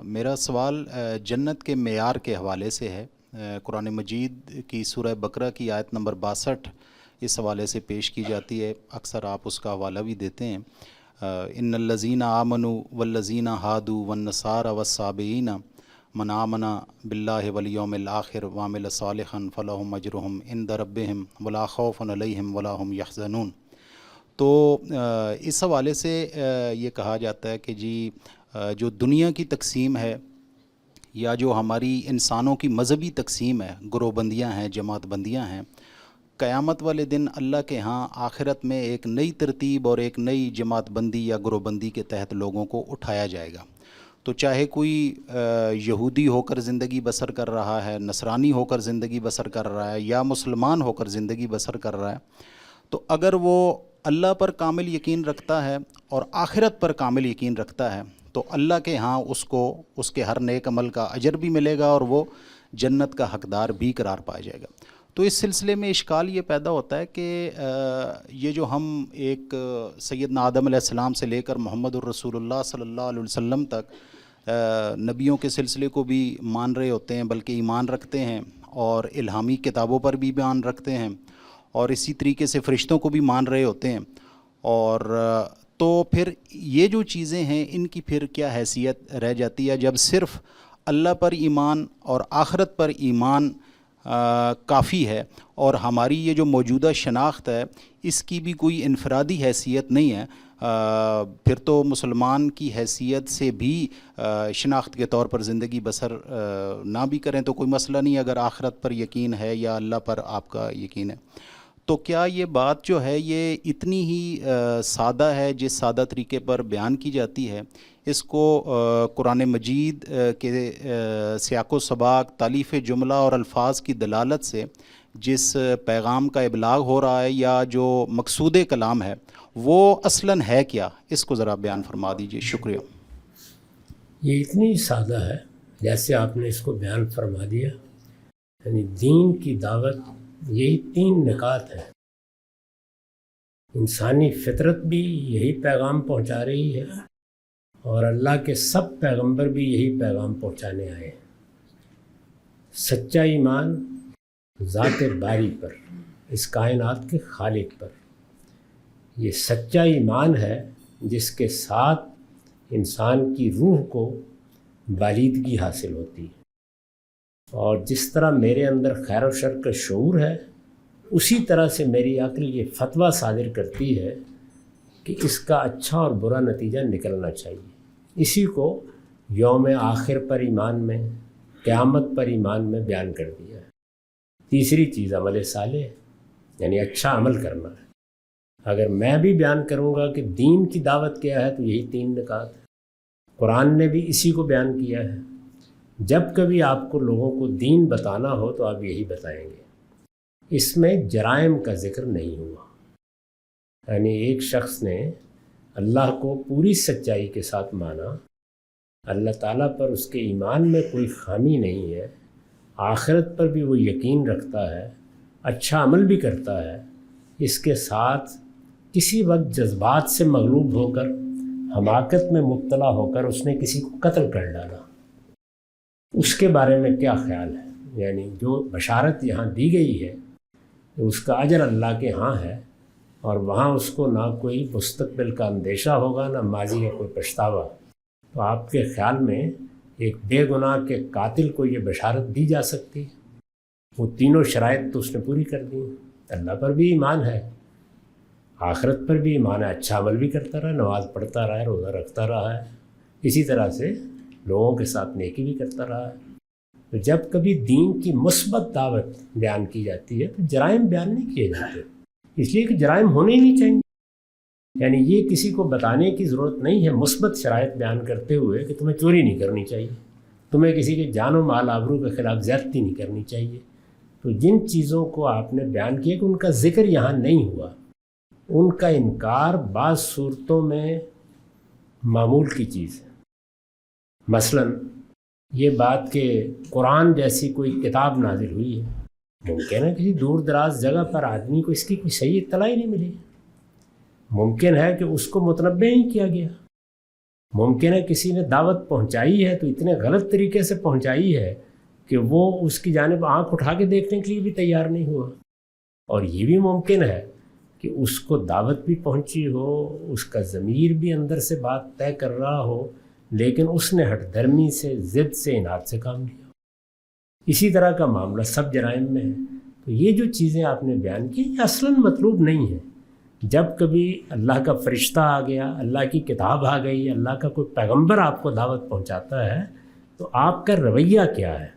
میرا سوال جنت کے معیار کے حوالے سے ہے۔ قرآن مجید کی سورہ بقرہ کی آیت نمبر 62 اس حوالے سے پیش کی جاتی ہے، اکثر آپ اس کا حوالہ بھی دیتے ہیں۔ ان الذین آمنوا والذین ہادوا والنصارى والصابئین من آمن باللہ والیوم الآخر وعمل صالحا فلہم اجرہم عند ربہم ولا خوف علیہم ولا هم یحزنون۔ تو اس حوالے سے یہ کہا جاتا ہے کہ جی جو دنیا کی تقسیم ہے یا جو ہماری انسانوں کی مذہبی تقسیم ہے، گروہ بندیاں ہیں، جماعت بندیاں ہیں، قیامت والے دن اللہ کے ہاں آخرت میں ایک نئی ترتیب اور ایک نئی جماعت بندی یا گروہ بندی کے تحت لوگوں کو اٹھایا جائے گا۔ تو چاہے کوئی یہودی ہو کر زندگی بسر کر رہا ہے، نصرانی ہو کر زندگی بسر کر رہا ہے، یا مسلمان ہو کر زندگی بسر کر رہا ہے، تو اگر وہ اللہ پر کامل یقین رکھتا ہے اور آخرت پر کامل یقین رکھتا ہے تو اللہ کے ہاں اس کو اس کے ہر نیک عمل کا اجر بھی ملے گا اور وہ جنت کا حقدار بھی قرار پایا جائے گا۔ تو اس سلسلے میں اشکال یہ پیدا ہوتا ہے کہ یہ جو ہم ایک سیدنا آدم علیہ السلام سے لے کر محمد الرسول اللہ صلی اللہ علیہ وسلم تک نبیوں کے سلسلے کو بھی مان رہے ہوتے ہیں، بلکہ ایمان رکھتے ہیں اور الہامی کتابوں پر بھی ایمان رکھتے ہیں، اور اسی طریقے سے فرشتوں کو بھی مان رہے ہوتے ہیں، اور تو پھر یہ جو چیزیں ہیں ان کی پھر کیا حیثیت رہ جاتی ہے جب صرف اللہ پر ایمان اور آخرت پر ایمان کافی ہے، اور ہماری یہ جو موجودہ شناخت ہے اس کی بھی کوئی انفرادی حیثیت نہیں ہے۔ پھر تو مسلمان کی حیثیت سے بھی شناخت کے طور پر زندگی بسر نہ بھی کریں تو کوئی مسئلہ نہیں اگر آخرت پر یقین ہے یا اللہ پر آپ کا یقین ہے۔ تو کیا یہ بات جو ہے یہ اتنی ہی سادہ ہے جس سادہ طریقے پر بیان کی جاتی ہے؟ اس کو قرآن مجید کے سیاق و سباق، تالیف جملہ اور الفاظ کی دلالت سے جس پیغام کا ابلاغ ہو رہا ہے یا جو مقصود کلام ہے وہ اصلاً ہے کیا؟ اس کو ذرا بیان فرما دیجئے، شکریہ۔ یہ اتنی سادہ ہے جیسے آپ نے اس کو بیان فرما دیا، یعنی دین کی دعوت یہی 3 نکات ہیں۔ انسانی فطرت بھی یہی پیغام پہنچا رہی ہے اور اللہ کے سب پیغمبر بھی یہی پیغام پہنچانے آئے ہیں۔ سچا ایمان ذات باری پر، اس کائنات کے خالق پر، یہ سچا ایمان ہے جس کے ساتھ انسان کی روح کو بالیدگی حاصل ہوتی ہے، اور جس طرح میرے اندر خیر و شر کا شعور ہے اسی طرح سے میری عقل یہ فتویٰ صادر کرتی ہے کہ اس کا اچھا اور برا نتیجہ نکلنا چاہیے۔ اسی کو یوم آخر پر ایمان میں، قیامت پر ایمان میں بیان کر دیا ہے۔ تیسری چیز عمل صالح، یعنی اچھا عمل کرنا ہے۔ اگر میں بھی بیان کروں گا کہ دین کی دعوت کیا ہے تو یہی 3 نکات ہیں۔ قرآن نے بھی اسی کو بیان کیا ہے۔ جب کبھی آپ کو لوگوں کو دین بتانا ہو تو آپ یہی بتائیں گے۔ اس میں جرائم کا ذکر نہیں ہوا، یعنی ایک شخص نے اللہ کو پوری سچائی کے ساتھ مانا، اللہ تعالیٰ پر اس کے ایمان میں کوئی خامی نہیں ہے، آخرت پر بھی وہ یقین رکھتا ہے، اچھا عمل بھی کرتا ہے، اس کے ساتھ کسی وقت جذبات سے مغلوب ہو کر، حماقت میں مبتلا ہو کر اس نے کسی کو قتل کر ڈالا، اس کے بارے میں کیا خیال ہے؟ یعنی جو بشارت یہاں دی گئی ہے اس کا اجر اللہ کے ہاں ہے، اور وہاں اس کو نہ کوئی مستقبل کا اندیشہ ہوگا، نہ ماضی کا کوئی پچھتاوا۔ تو آپ کے خیال میں ایک بے گناہ کے قاتل کو یہ بشارت دی جا سکتی ہے؟ وہ تینوں شرائط تو اس نے پوری کر دی ہیں۔ اللہ پر بھی ایمان ہے، آخرت پر بھی ایمان ہے، اچھا عمل بھی کرتا رہا، نماز پڑھتا رہا ہے، روزہ رکھتا رہا ہے، اسی طرح سے لوگوں کے ساتھ نیکی بھی کرتا رہا ہے۔ تو جب کبھی دین کی مثبت دعوت بیان کی جاتی ہے تو جرائم بیان نہیں کیے جاتے، اس لیے کہ جرائم ہونے ہی نہیں چاہیے۔ یعنی یہ کسی کو بتانے کی ضرورت نہیں ہے مثبت شرائط بیان کرتے ہوئے کہ تمہیں چوری نہیں کرنی چاہیے، تمہیں کسی کے جان و مال آبرو کے خلاف زیادتی نہیں کرنی چاہیے۔ تو جن چیزوں کو آپ نے بیان کیا کہ ان کا ذکر یہاں نہیں ہوا، ان کا انکار بعض صورتوں میں معمول کی چیز ہے۔ مثلاً یہ بات کہ قرآن جیسی کوئی کتاب نازل ہوئی ہے، ممکن ہے کسی دور دراز جگہ پر آدمی کو اس کی کوئی صحیح اطلاع ہی نہیں ملی، ممکن ہے کہ اس کو متنبع ہی کیا گیا، ممکن ہے کسی نے دعوت پہنچائی ہے تو اتنے غلط طریقے سے پہنچائی ہے کہ وہ اس کی جانب آنکھ اٹھا کے دیکھنے کے لیے بھی تیار نہیں ہوا. اور یہ بھی ممکن ہے کہ اس کو دعوت بھی پہنچی ہو، اس کا ضمیر بھی اندر سے بات طے کر رہا ہو، لیکن اس نے ہٹ دھرمی سے، ضد سے، اناد سے کام لیا. اسی طرح کا معاملہ سب جرائم میں ہے. تو یہ جو چیزیں آپ نے بیان کی یہ اصلاً مطلوب نہیں ہے. جب کبھی اللہ کا فرشتہ آ گیا، اللہ کی کتاب آ گئی، اللہ کا کوئی پیغمبر آپ کو دعوت پہنچاتا ہے تو آپ کا رویہ کیا ہے؟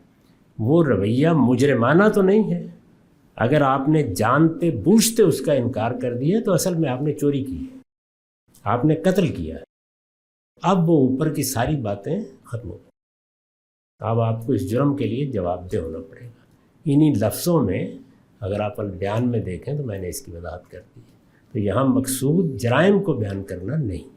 وہ رویہ مجرمانہ تو نہیں ہے. اگر آپ نے جانتے بوجھتے اس کا انکار کر دیا تو اصل میں آپ نے چوری کی ہے، آپ نے قتل کیا ہے. اب وہ اوپر کی ساری باتیں ختم ہو گئی. اب آپ کو اس جرم کے لیے جواب دہ ہونا پڑے گا. انہی لفظوں میں اگر آپ بیان میں دیکھیں تو میں نے اس کی وضاحت کر دی ہے. تو یہاں مقصود جرائم کو بیان کرنا نہیں.